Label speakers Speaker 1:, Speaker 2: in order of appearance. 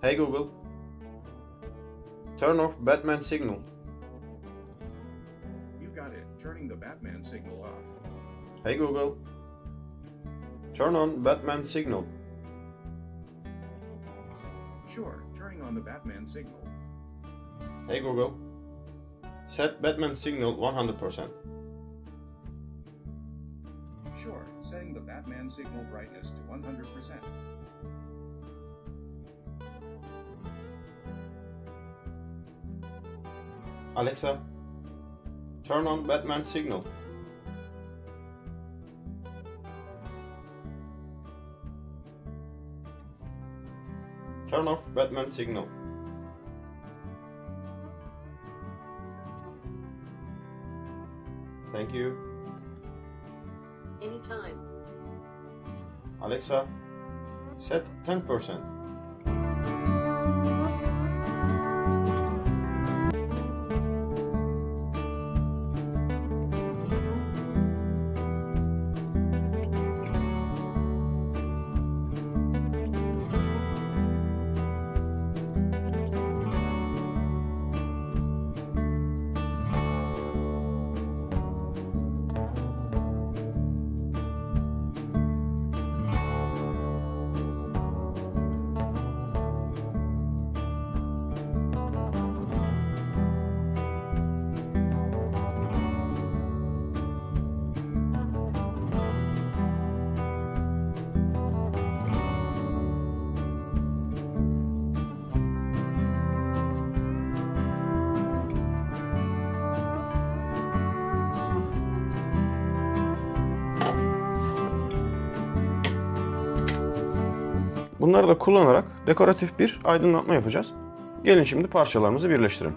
Speaker 1: Hey Google, turn off Batman signal.
Speaker 2: You got it. Turning the Batman signal off.
Speaker 1: Hey Google, turn on Batman signal.
Speaker 2: Sure, turning on the Batman signal.
Speaker 1: Hey Google, set Batman signal 100%.
Speaker 2: Sure, setting the Batman signal brightness to 100%.
Speaker 1: Alexa, turn on Batman signal. Turn off Batman signal. Thank you.
Speaker 3: Anytime.
Speaker 1: Alexa, set 10%. Bunları da kullanarak dekoratif bir aydınlatma yapacağız. Gelin şimdi parçalarımızı birleştirelim.